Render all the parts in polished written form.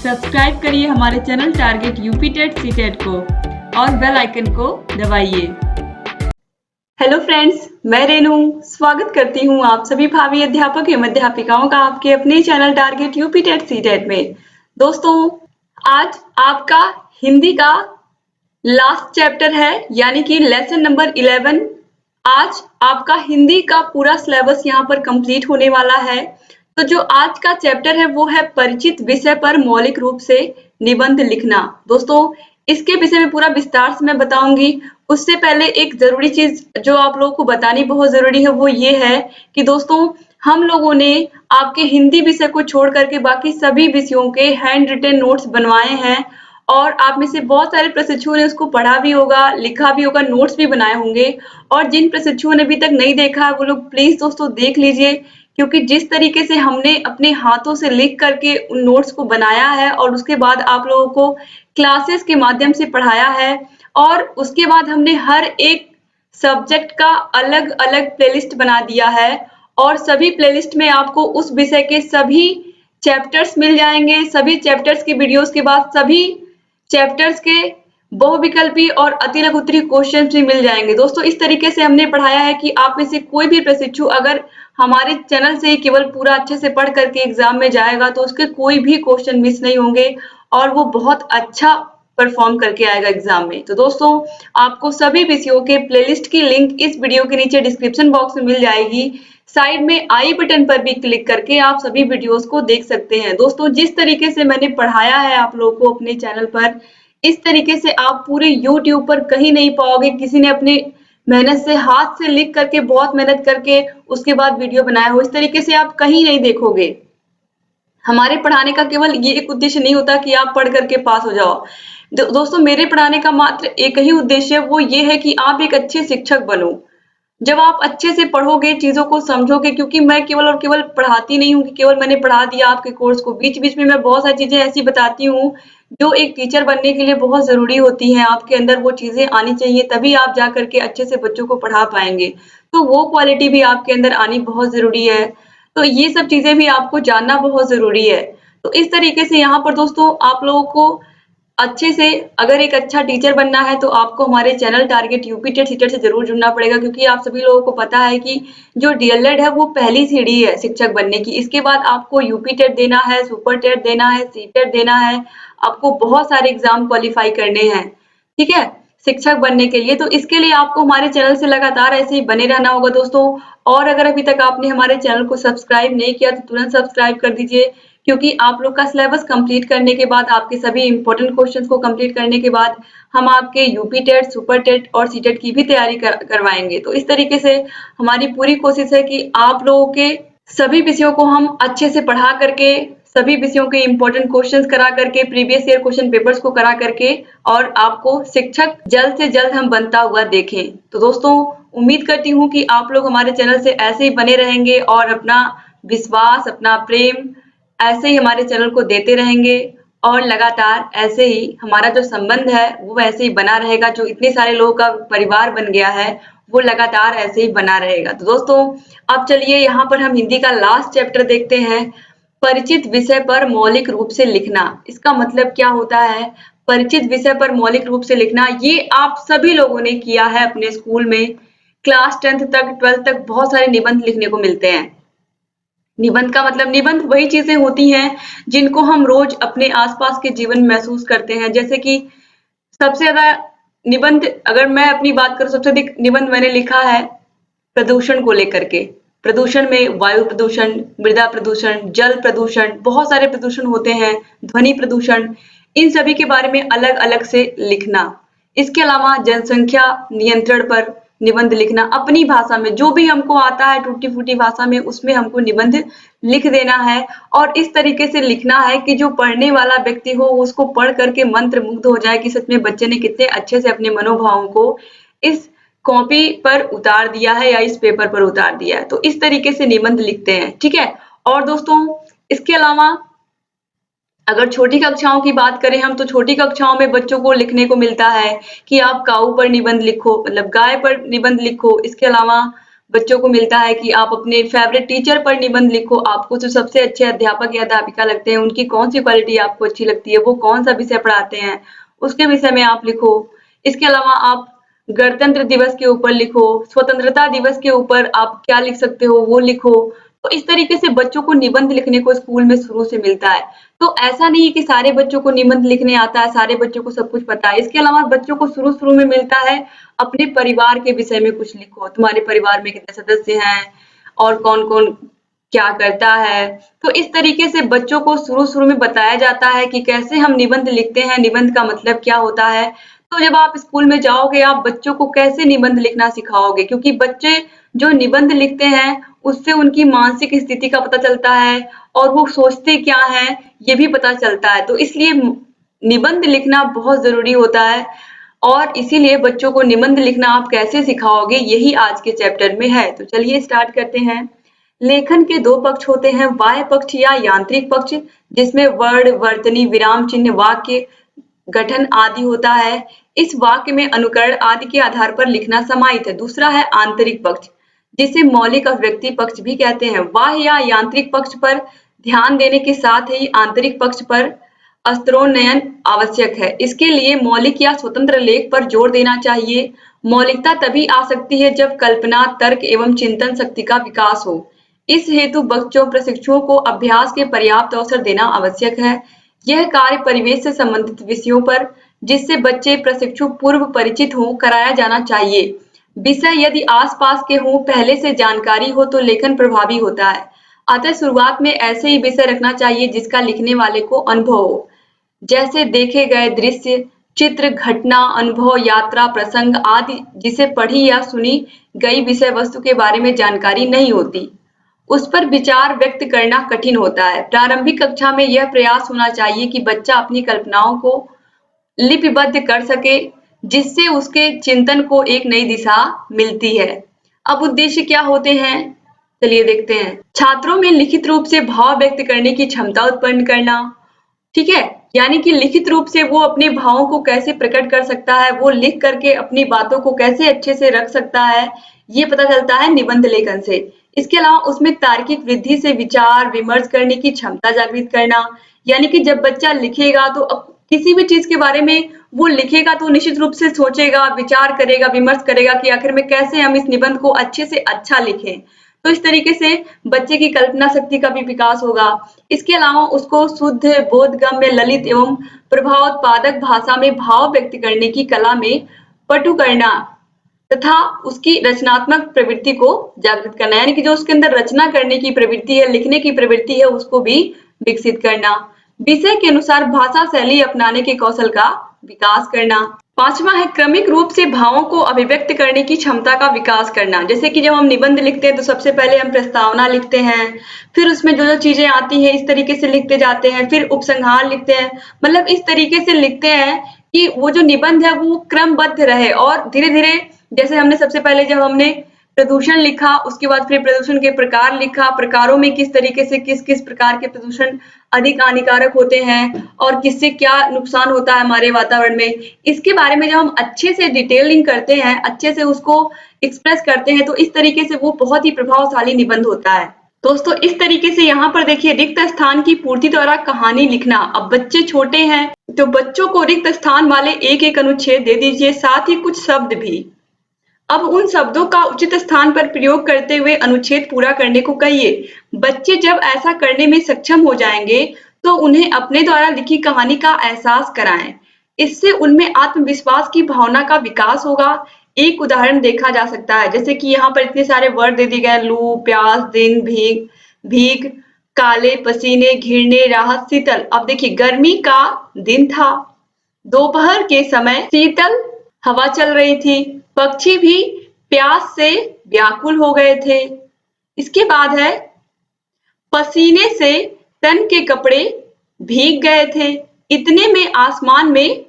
Subscribe करिए हमारे channel target UP TET CTET को और बेल आइकन को दबाइए। हेलो फ्रेंड्स, मैं रेनू स्वागत करती हूँ आप सभी भावी अध्यापक एवं अध्यापिकाओं का आपके अपने channel target UP TET CTET में। दोस्तों, आज आपका हिंदी का लास्ट चैप्टर है, यानी कि लेसन नंबर 11। आज आपका हिंदी का पूरा सिलेबस यहाँ पर कंप्लीट होने वाला है। तो जो आज का चैप्टर है वो है परिचित विषय पर मौलिक रूप से निबंध लिखना। दोस्तों, इसके विषय में पूरा विस्तार से मैं बताऊंगी। उससे पहले एक जरूरी चीज जो आप लोगों को बतानी बहुत जरूरी है वो ये है कि दोस्तों, हम लोगों ने आपके हिंदी विषय को छोड़ करके बाकी सभी विषयों के हैंड रिटन नोट्स बनवाए हैं और आप में से बहुत सारे प्रशिक्षुओं ने उसको पढ़ा भी होगा, लिखा भी होगा, नोट्स भी बनाए होंगे। और जिन प्रशिक्षुओं ने अभी तक नहीं देखा है वो लोग प्लीज दोस्तों देख लीजिए, क्योंकि जिस तरीके से हमने अपने हाथों से लिख करके उन नोट्स को बनाया है और उसके बाद आप लोगों को क्लासेस के माध्यम से पढ़ाया है और उसके बाद हमने हर एक सब्जेक्ट का अलग अलग प्लेलिस्ट बना दिया है और सभी प्लेलिस्ट में आपको उस विषय के सभी चैप्टर्स मिल जाएंगे। सभी चैप्टर्स की वीडियोस के बाद सभी चैप्टर्स के बहुविकल्पी और अतिलघुत्तरी क्वेश्चन भी मिल जाएंगे। दोस्तों, इस तरीके से हमने पढ़ाया है कि आप में से कोई भी प्रशिक्षु अगर हमारे चैनल से ही केवल पूरा अच्छे से पढ़ करके एग्जाम में जाएगा तो उसके कोई भी क्वेश्चन मिस नहीं होंगे और वो बहुत अच्छा परफॉर्म करके आएगा एग्जाम में। तो दोस्तों, आपको सभी विषयों के प्लेलिस्ट की लिंक इस वीडियो के नीचे डिस्क्रिप्शन बॉक्स में मिल जाएगी। साइड में आई बटन पर भी क्लिक करके आप सभी वीडियोस को देख सकते हैं। दोस्तों, जिस तरीके से मैंने पढ़ाया है आप लोगों को अपने चैनल पर, इस तरीके से आप पूरे YouTube पर कहीं नहीं पाओगे। किसी ने अपने मेहनत से हाथ से लिख करके बहुत मेहनत करके उसके बाद वीडियो बनाया हो, इस तरीके से आप कहीं नहीं देखोगे। हमारे पढ़ाने का केवल ये एक उद्देश्य नहीं होता कि आप पढ़ करके पास हो जाओ। दोस्तों, मेरे पढ़ाने का मात्र एक ही उद्देश्य है, वो ये है कि आप एक अच्छे शिक्षक बनो। जब आप अच्छे से पढ़ोगे, चीजों को समझोगे, क्योंकि मैं केवल और केवल पढ़ाती नहीं हूँ कि केवल मैंने पढ़ा दिया आपके कोर्स को। बीच बीच में मैं बहुत सारी चीजें ऐसी बताती हूँ जो एक टीचर बनने के लिए बहुत जरूरी होती हैं। आपके अंदर वो चीजें आनी चाहिए, तभी आप जा करके अच्छे से बच्चों को पढ़ा पाएंगे। तो वो क्वालिटी भी आपके अंदर आनी बहुत जरूरी है। तो ये सब चीजें भी आपको जानना बहुत जरूरी है। तो इस तरीके से यहाँ पर दोस्तों, आप लोगों को अच्छे से अगर एक अच्छा टीचर बनना है तो आपको हमारे channel target UP TET CTET से जरूर जुड़ना पड़ेगा, क्योंकि आप सभी लोगों को पता है कि जो डीएलएड है वो पहली सीढ़ी है शिक्षक बनने की। इसके बाद आपको यूपी टेट देना है, सुपर टेट देना है, सीटेट देना है, आपको बहुत सारे एग्जाम क्वालिफाई करने हैं, ठीक है, शिक्षक बनने के लिए। तो इसके लिए आपको हमारे चैनल से लगातार ऐसे ही बने रहना होगा दोस्तों। और अगर अभी तक आपने हमारे चैनल को सब्सक्राइब नहीं किया तो तुरंत सब्सक्राइब कर दीजिए, क्योंकि आप लोग का सिलेबस कंप्लीट करने के बाद, आपके सभी इंपॉर्टेंट क्वेश्चंस को कंप्लीट करने के बाद हम आपके यूपी टेट, सुपर टेट और सीटेट की भी तैयारी करवाएंगे। तो इस तरीके से हमारी पूरी कोशिश है कि आप लोगों के सभी विषयों को हम अच्छे से पढ़ा करके, सभी विषयों के इंपॉर्टेंट क्वेश्चंस करा करके, प्रीवियस ईयर क्वेश्चन पेपर्स को करा करके और आपको शिक्षक जल्द से जल्द हम बनता हुआ देखें। तो दोस्तों, उम्मीद करती हूँ कि आप लोग हमारे चैनल से ऐसे ही बने रहेंगे और अपना विश्वास, अपना प्रेम ऐसे ही हमारे चैनल को देते रहेंगे और लगातार ऐसे ही हमारा जो संबंध है वो ऐसे ही बना रहेगा। जो इतने सारे लोगों का परिवार बन गया है वो लगातार ऐसे ही बना रहेगा। तो दोस्तों, अब चलिए यहाँ पर हम हिंदी का लास्ट चैप्टर देखते हैं, परिचित विषय पर मौलिक रूप से लिखना। इसका मतलब क्या होता है? परिचित विषय पर मौलिक रूप से लिखना, ये आप सभी लोगों ने किया है अपने स्कूल में। क्लास 10th तक, 12th तक बहुत सारे निबंध लिखने को मिलते हैं। निबंध का मतलब, निबंध वही चीजें होती हैं जिनको हम रोज अपने आसपास के जीवन में महसूस करते हैं। जैसे कि सबसे ज्यादा निबंध, अगर मैं अपनी बात करूं, सबसे अधिक निबंध मैंने लिखा है प्रदूषण को लेकर के। प्रदूषण में वायु प्रदूषण, मृदा प्रदूषण, जल प्रदूषण, बहुत सारे प्रदूषण होते हैं, ध्वनि प्रदूषण, इन सभी के बारे में अलग अलग से लिखना। इसके अलावा जनसंख्या नियंत्रण पर निबंध लिखना, अपनी भाषा में जो भी हमको आता है, टूटी फूटी भाषा में, उसमें हमको निबंध लिख देना है। और इस तरीके से लिखना है कि जो पढ़ने वाला व्यक्ति हो उसको पढ़ करके मंत्र मुग्ध हो जाए कि सच में बच्चे ने कितने अच्छे से अपने मनोभावों को इस कॉपी पर उतार दिया है या इस पेपर पर उतार दिया है। तो इस तरीके से निबंध लिखते हैं, ठीक है। और दोस्तों, इसके अलावा अगर छोटी कक्षाओं की बात करें हम, तो छोटी कक्षाओं में बच्चों को लिखने को मिलता है कि आप काऊ पर निबंध लिखो, मतलब गाय पर निबंध लिखो। इसके अलावा बच्चों को मिलता है कि आप अपने फेवरेट टीचर पर निबंध लिखो, आपको जो सबसे अच्छे अध्यापक या अध्यापिका लगते हैं उनकी कौन सी क्वालिटी आपको अच्छी लगती है, वो कौन सा विषय पढ़ाते हैं, उसके विषय में आप लिखो। इसके अलावा आप गणतंत्र दिवस के ऊपर लिखो, स्वतंत्रता दिवस के ऊपर आप क्या लिख सकते हो वो लिखो। तो इस तरीके से बच्चों को निबंध लिखने को स्कूल में शुरू से मिलता है। तो ऐसा नहीं है कि सारे बच्चों को निबंध लिखने आता है, सारे बच्चों को सब कुछ पता है। इसके अलावा बच्चों को शुरू-शुरू में मिलता है अपने परिवार के विषय में कुछ लिखो, तुम्हारे परिवार में कितने सदस्य हैं और कौन-कौन क्या करता है। तो इस तरीके से बच्चों को शुरू-शुरू में बताया जाता है कि कैसे हम निबंध लिखते हैं, निबंध का मतलब क्या होता है। तो जब आप स्कूल में जाओगे, आप बच्चों को कैसे निबंध लिखना सिखाओगे, क्योंकि बच्चे जो निबंध लिखते हैं, उससे उनकी मानसिक स्थिति का पता चलता है और वो सोचते क्या हैं, ये भी पता चलता है। तो इसलिए निबंध लिखना बहुत ज़रूरी होता है और इसीलिए बच्चों को निबंध लिखना आप कैसे सिखाओगे, यही आज के चैप्टर में है। तो चलिए स्टार्ट करते हैं। लेखन के 2 पक्ष होते हैं, बाह्य पक्ष या यांत्रिक पक्ष, जिसमें वर्ण, वर्तनी, विराम चिन्ह, वाक्य गठन आदि होता है। इस वाक्य में अनुकरण आदि के आधार पर लिखना समाहित है। दूसरा है आंतरिक पक्ष, जिसे मौलिक अभिव्यक्ति पक्ष भी कहते हैं। बाह्य या यांत्रिक पक्ष पर ध्यान देने के साथ ही आंतरिक पक्ष पर अस्त्रोन्नयन आवश्यक है। इसके लिए मौलिक या स्वतंत्र लेख पर जोर देना चाहिए। मौलिकता तभी आ सकती है जब कल्पना, तर्क एवं चिंतन शक्ति का विकास हो। इस हेतु बच्चों प्रशिक्षुओं को अभ्यास के पर्याप्त अवसर देना आवश्यक है। यह कार्य परिवेश से संबंधित विषयों पर, जिससे बच्चे प्रशिक्षु पूर्व परिचित हों, कराया जाना चाहिए। विषय यदि आसपास के हों, पहले से जानकारी हो तो लेखन प्रभावी होता है। अतः शुरुआत में ऐसे ही विषय रखना चाहिए जिसका लिखने वाले को अनुभव हो, जैसे देखे गए दृश्य, चित्र, घटना, अनुभव, यात्रा, प्रसंग आदि। जिसे पढ़ी या सुनी गई विषय वस्तु के बारे में जानकारी नहीं होती, उस पर विचार व्यक्त करना कठिन होता है। प्रारंभिक कक्षा में यह प्रयास होना चाहिए कि बच्चा अपनी कल्पनाओं को लिपिबद्ध कर सके, जिससे उसके चिंतन को एक नई दिशा मिलती है। अब उद्देश्य क्या होते हैं, चलिए देखते हैं। छात्रों में लिखित रूप से भाव व्यक्त करने की क्षमता उत्पन्न करना, ठीक है, यानी कि लिखित रूप से वो अपने भावों को कैसे प्रकट कर सकता है, वो लिख करके अपनी बातों को कैसे अच्छे से रख सकता है, ये पता चलता है निबंध लेखन से। इसके अलावा उसमें तार्किक वृद्धि से विचार विमर्श करने की क्षमता जागृत करना, यानी कि जब बच्चा लिखेगा तो किसी भी चीज के बारे में वो लिखेगा तो निश्चित रूप से सोचेगा, विचार करेगा, विमर्श करेगा कि आखिर में कैसे हम इस निबंध को अच्छे से अच्छा लिखें। तो इस तरीके से बच्चे की कल्पना शक्ति का भी विकास होगा। इसके अलावा उसको शुद्ध, बोधगम्य, ललित एवं प्रभावोत्पादक भाषा में भाव व्यक्त करने की कला में पटु करना तथा उसकी रचनात्मक प्रवृत्ति को जागृत करना, यानी कि जो उसके अंदर रचना करने की प्रवृत्ति है, लिखने की प्रवृत्ति है, उसको भी विकसित करना। विषय के अनुसार भाषा शैली अपनाने के कौशल का विकास करना। 5वां है क्रमिक रूप से भावों को अभिव्यक्त करने की क्षमता का विकास करना। जैसे कि जब हम निबंध लिखते हैं तो सबसे पहले हम प्रस्तावना लिखते हैं, फिर उसमें जो-जो चीजें आती हैं इस तरीके से लिखते जाते हैं, फिर उपसंहार लिखते हैं। मतलब इस तरीके से लिखते हैं कि वो जो निबंध है वो क्रमबद्ध रहे और धीरे-धीरे, जैसे हमने सबसे पहले जब हमने प्रदूषण लिखा, उसके बाद फिर प्रदूषण के प्रकार लिखा, प्रकारों में किस तरीके से किस-किस प्रकार के प्रदूषण अधिक हानिकारक होते हैं और किससे क्या नुकसान होता है हमारे वातावरण में। इसके बारे में जब हम अच्छे से डिटेलिंग करते हैं, अच्छे से उसको एक्सप्रेस करते हैं, तो इस तरीके से वो बहुत ही प्रभावशाली निबंध होता है। दोस्तों इस तरीके से यहाँ पर देखिए, रिक्त स्थान की पूर्ति द्वारा कहानी लिखना। अब बच्चे छोटे हैं तो बच्चों को रिक्त स्थान वाले एक-एक अनुच्छेद दे दीजिए, साथ ही कुछ शब्द भी। अब उन शब्दों का उचित स्थान पर प्रयोग करते हुए अनुच्छेद पूरा करने को कहिए। बच्चे जब ऐसा करने में सक्षम हो जाएंगे तो उन्हें अपने द्वारा लिखी कहानी का एहसास कराएं। इससे उनमें आत्मविश्वास की भावना का विकास होगा। एक उदाहरण देखा जा सकता है, जैसे कि यहाँ पर इतने सारे वर्ड दे दिए गए, लू, प्यास, दिन, भीग, भीग, काले पसीने, घिरने, राहत, शीतल। अब देखिए, गर्मी का दिन था, दोपहर के समय शीतल हवा चल रही थी, पक्षी भी प्यास से व्याकुल हो गए थे। इसके बाद है, पसीने से तन के कपड़े भीग गए थे। इतने में आसमान में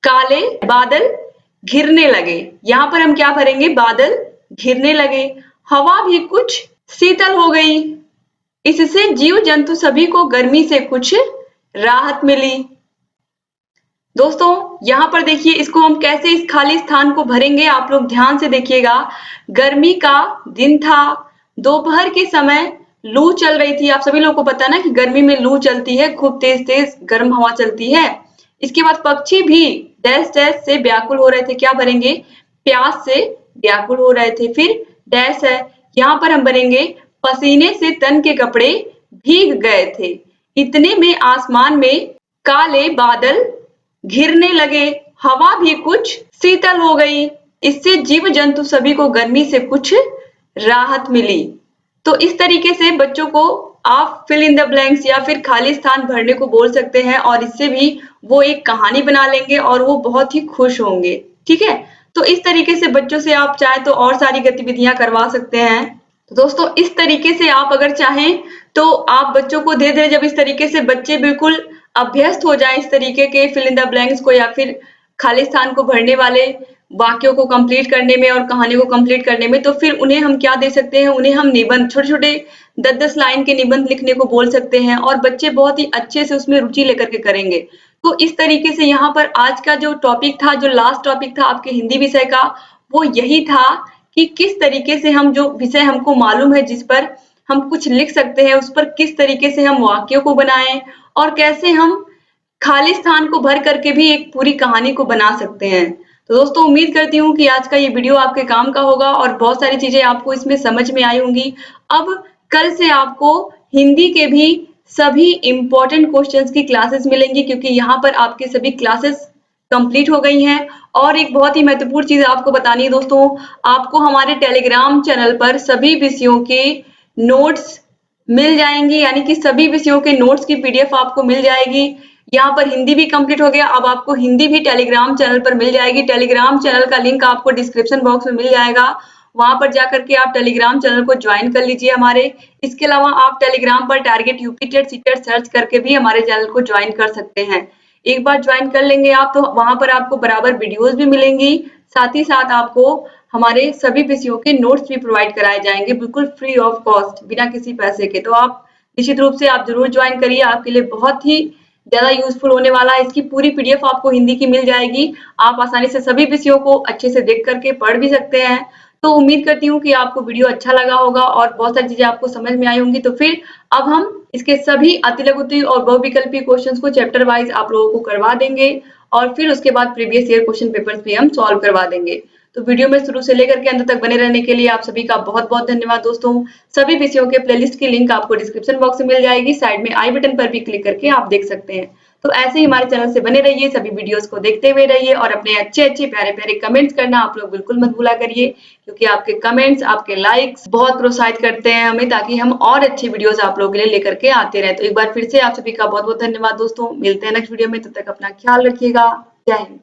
काले बादल घिरने लगे। यहाँ पर हम क्या भरेंगे, बादल घिरने लगे। हवा भी कुछ शीतल हो गई। इससे जीव जंतु सभी को गर्मी से कुछ राहत मिली। दोस्तों यहाँ पर देखिए, इसको हम कैसे इस खाली स्थान को भरेंगे, आप लोग ध्यान से देखिएगा। गर्मी का दिन था, दोपहर के समय लू चल रही थी। आप सभी लोगों को पता है ना कि गर्मी में लू चलती है, खूब तेज तेज गर्म हवा चलती है। इसके बाद पक्षी भी डैश डैश से व्याकुल हो रहे थे। क्या भरेंगे? प्यास से व्याकुल हो रहे थे। फिर डैश है, यहाँ पर हम भरेंगे पसीने से तन के कपड़े भीग गए थे। इतने में आसमान में काले बादल घिरने लगे, हवा भी कुछ शीतल हो गई। इससे जीव जंतु सभी को गर्मी से कुछ राहत मिली। तो इस तरीके से बच्चों को आप फिल इन द ब्लैंक्स या फिर खाली स्थान भरने को बोल सकते हैं, और इससे भी वो एक कहानी बना लेंगे और वो बहुत ही खुश होंगे। ठीक है, तो इस तरीके से बच्चों से आप चाहे तो और सारी गतिविधियां करवा सकते हैं। तो दोस्तों इस तरीके से आप अगर चाहें तो आप बच्चों को धीरे धीरे, जब इस तरीके से बच्चे बिल्कुल अभ्यस्त हो जाएं इस तरीके के फिल इन द ब्लैंक्स को या फिर खाली स्थान को भरने वाले वाक्यों को कंप्लीट करने में और कहानी को कंप्लीट करने में, तो फिर उन्हें हम क्या दे सकते हैं, उन्हें हम निबंध, छोटे छोटे 10-10 लाइन के निबंध लिखने को बोल सकते हैं, और बच्चे बहुत ही अच्छे से उसमें रुचि लेकर के करेंगे। तो इस तरीके से यहाँ पर आज का जो टॉपिक था, जो लास्ट टॉपिक था आपके हिंदी विषय का, वो यही था कि किस तरीके से हम, जो विषय हमको मालूम है जिस पर हम कुछ लिख सकते हैं, उस पर किस तरीके से हम वाक्यों को बनाएं, और कैसे हम खाली स्थान को भर करके भी एक पूरी कहानी को बना सकते हैं। तो दोस्तों उम्मीद करती हूँ कि आज का ये वीडियो आपके काम का होगा और बहुत सारी चीजें आपको इसमें समझ में आई होंगी। अब कल से आपको हिंदी के भी सभी इम्पोर्टेंट क्वेश्चंस की क्लासेस मिलेंगी, क्योंकि यहाँ पर आपके सभी क्लासेस कंप्लीट हो गई हैं। और एक बहुत ही महत्वपूर्ण चीज आपको बतानी है दोस्तों, आपको हमारे टेलीग्राम चैनल पर सभी विषयों के नोट्स मिल जाएंगी, यानी कि सभी विषयों के नोट्स की पीडीएफ आपको मिल जाएगी। यहाँ पर हिंदी भी कंप्लीट हो गया, अब आपको हिंदी भी टेलीग्राम चैनल पर मिल जाएगी। टेलीग्राम चैनल का लिंक आपको डिस्क्रिप्शन बॉक्स में मिल जाएगा, वहां पर जाकर के आप टेलीग्राम चैनल को ज्वाइन कर लीजिए हमारे। इसके अलावा आप टेलीग्राम पर target UP TET CTET search करके भी हमारे चैनल को ज्वाइन कर सकते हैं। एक बार ज्वाइन कर लेंगे आप तो वहां पर आपको बराबर वीडियोस भी मिलेंगी, साथ ही साथ आपको हमारे सभी विषयों के नोट्स भी प्रोवाइड कराए जाएंगे, बिल्कुल फ्री ऑफ कॉस्ट, बिना किसी पैसे के। तो आप निश्चित रूप से आप जरूर ज्वाइन करिए, आपके लिए बहुत ही ज्यादा यूजफुल होने वाला है। इसकी पूरी पीडीएफ आपको हिंदी की मिल जाएगी, आप आसानी से सभी विषयों को अच्छे से देख करके पढ़ भी सकते हैं। तो उम्मीद करती हूँ कि आपको वीडियो अच्छा लगा होगा और बहुत सारी चीजें आपको समझ में आई होंगी। तो फिर अब हम इसके सभी अतिलघुत्तरीय और बहुविकल्पीय क्वेश्चंस को चैप्टर वाइज आप लोगों को करवा देंगे, और फिर उसके बाद प्रीवियस ईयर क्वेश्चन पेपर्स भी हम सॉल्व करवा देंगे। तो वीडियो में शुरू से लेकर के अंत तक बने रहने के लिए आप सभी का बहुत बहुत धन्यवाद दोस्तों। सभी विषयों के प्लेलिस्ट की लिंक आपको डिस्क्रिप्शन बॉक्स में मिल जाएगी, साइड में आई बटन पर भी क्लिक करके आप देख सकते हैं। तो ऐसे ही हमारे चैनल से बने रहिए, सभी वीडियोस को देखते हुए रहिए, और अपने अच्छे अच्छे प्यारे प्यारे कमेंट्स करना आप लोग बिल्कुल मत भूला करिए, क्योंकि आपके कमेंट्स, आपके लाइक्स बहुत प्रोत्साहित करते हैं हमें, ताकि हम और अच्छी वीडियोस आप लोगों के लिए लेकर के आते रहे। तो एक बार फिर से आप सभी का बहुत बहुत धन्यवाद दोस्तों, मिलते हैं नेक्स्ट वीडियो में, तब तक अपना ख्याल रखिएगा। जय हिंद।